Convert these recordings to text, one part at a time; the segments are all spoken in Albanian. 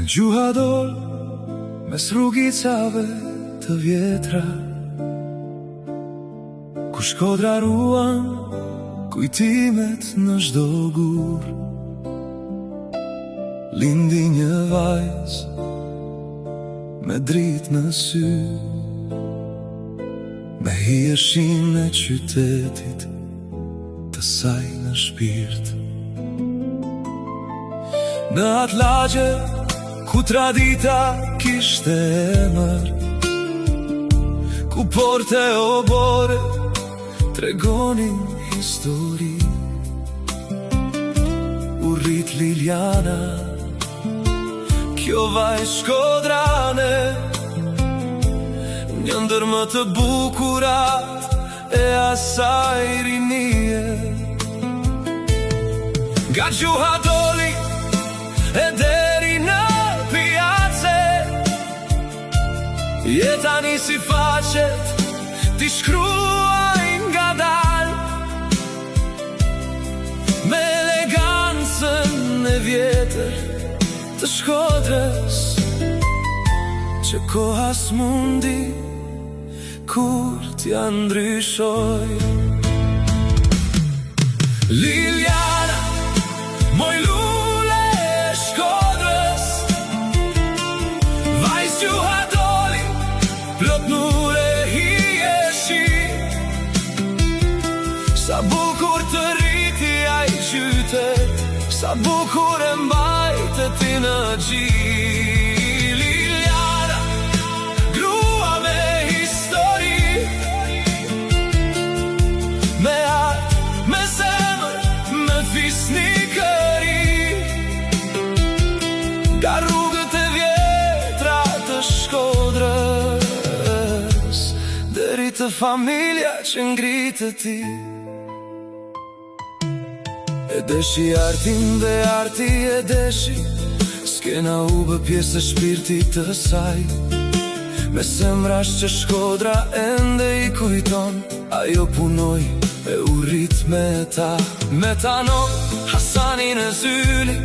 Gjuha dol mes rrugicave të vjetra, ku Shkodra ruan kujtimet në çdo gur. Lindi një vajzë me dritë në sy, me hijeshin e qytetit të saj në shpirt. Në atë lagje ku tradita kishte emër, ku porte o bore tregonin histori, u rrit Liliana, kjo vajzë shkodrane, një ndër më të bukurat e asaj rinie. Nga gjuha doli e deri në piace, jeta nisi faqet, ti shkruaj nga dal, me elegancën e vjetër të Shkodrës, që koha s'mundi kur t'ja ndryshoj. Liliana, moj lule e Shkodrës, vajzë gjuha doli, plot nure hijeshi, sa bukur të rriti ai qytet, sa bukur e mbajtë ti në gjë. Liliana, grua me histori, me art, me zemër, me fisnikëri, nga rrugët e vjetra të Shkodrës, deri te familja që ngritet ti. E deshi artin dhe arti e deshi, s'kena u bë pjesë e shpirtit të saj, me semrash që Shkodra ende i kujton, ajo punoj e u rrit me ta. Me ta non Hasanin e Zyli,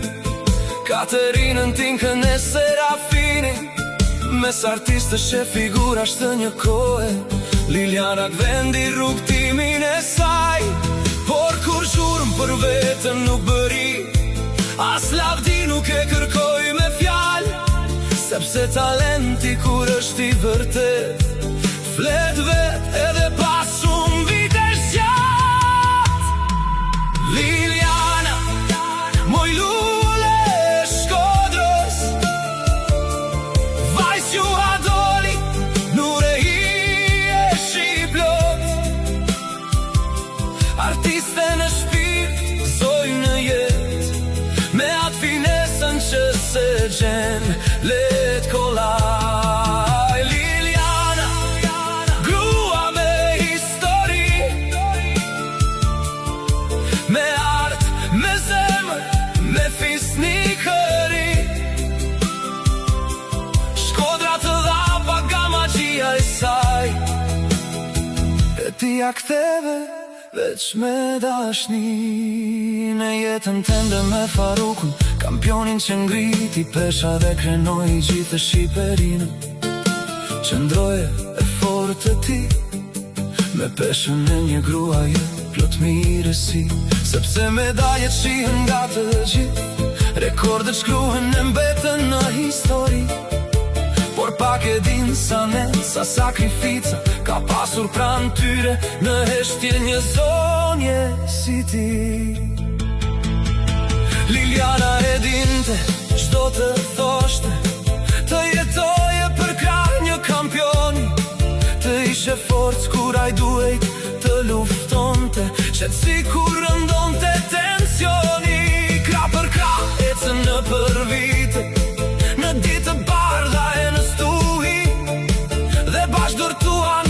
Katerinën, Tinkën e Serafinin, mes artistësh e figurash të një kohe, Liliana vendi rrugtimin e saj, por kur zhurmë për vetën nuk bëri, as lavdi nuk e kërkoj me fjalë, sepse talenti kur është i vërtet, flet vet edhe pas shumë vitesh gjatë. Liliana, moj lule e Shkodrës, vajzë gjuha doli, nure hijeshi plot, artiste në shpirt, zoj në jet, me atë finesën që se gjen, let kollaj. Liliana, grua me histori, me art, me zemër, me fisnikëri, Shkodra të dha paga magjia e saj, e ti ja ktheve veç me dashni. Në jetën tende me Farukun, kampionin që ngriti pesha dhe krenoi gjithë Shqipërinë, qëndroje e fortë të ti, me peshën e një gruaje plot mirësi, sepse medajet shihen nga të gjithë, rekordet shkruhen e mbeten në histori, por pak e din sa ne, sa sakrifica ka pasur pranë tyre, në heshtje një zonje si ti. Liliana e dinte çdo të thoshte, të jetoje për krah një kampioni, të ishe forcë kur ai duhej të luftonte, qetësi kur rëndonte tensioni, krah për krah ecën në për vite, në ditë të bardha e në stuhi, dhe bashkë dërtuan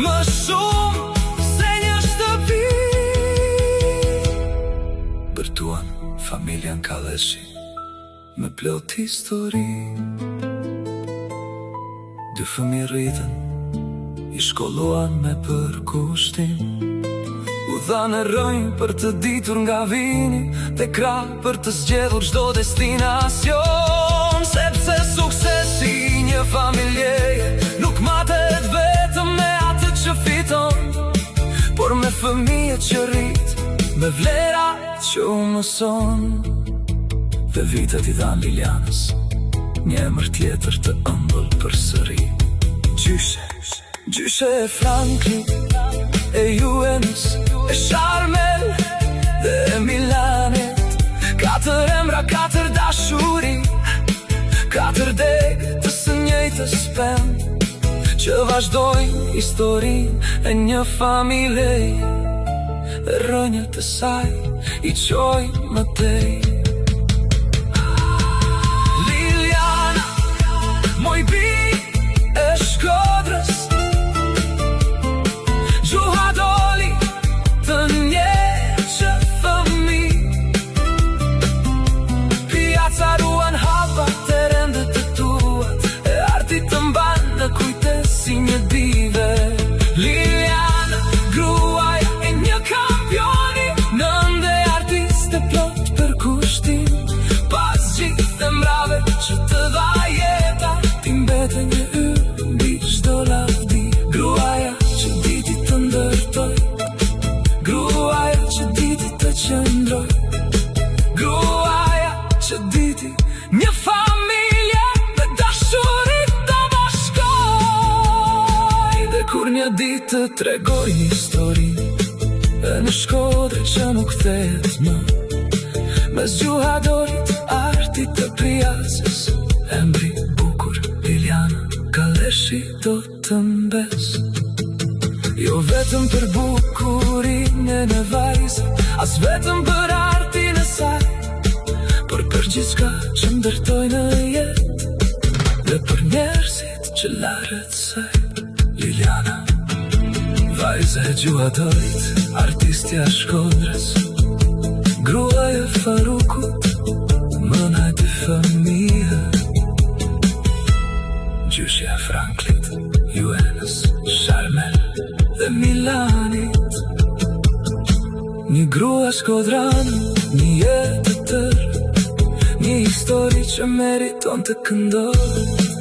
më shumë se një shtëpi. Bërtuan familjen Kalleshi me plot histori, dy fëmijë rritën, i shkolluan me përkushtim, u dhanë rënjë për të ditur nga vini, dhe krah për të zgjedhur çdo destinacion, sepse se suksesi I një familjeje nuk matet vetëm me atë që fiton, por me fëmijët që rrit, me vlera që u mëson. Dhe vitet I dhan Lilianës një emër tjetër të ëmbël përsëri. Gjyshe e Franklin, e Juvenës, e Charmel dhe e Milanit. 4 emra, 4 dashuri, 4 deg të së njëjtës pem, që vazhdojnë historinë e një familje, dhe rënjët e saj I qojnë më tej. Liliana, moj bi e Shkodrës, Gjuha doli të një që fëmi, Piazza ruan hapat të rendet të tuat, e artit të mban në kujtes si një dive. Liliana, gruaja e një kampioni, nënde artiste plot për kushtim, pas gjithë emrave që të dha jeta, ti mbete një yll mbi çdo lavdi. Gruaja që diti të ndërtoj, gruaja që diti të qëndroj, gruaja që diti një familje me dashuri të bashkoj. Dhe kur një ditë të tregoj një histori, e në Shkodër që nuk kthehet më, mes gjuhadorit, artit të Piazzës, emri bukur Liliana, Kaleshi do të mbes. Jo vetëm për bukurinë e vajzë, as vetëm për artin e saj, por për gjithçka që ndërtoi në jetë, dhe për njerëzit që larët saj. Liliana, vajza e gjuhadorit, artistja e Shkodrës, gruaja e Farukut, mëna e dy fëmijë. Gjyshja e Franklit, Juvenës, Charmel dhe Milanit. Një grua shkodranë, një jetë të tërë, një histori që meriton të këndohet.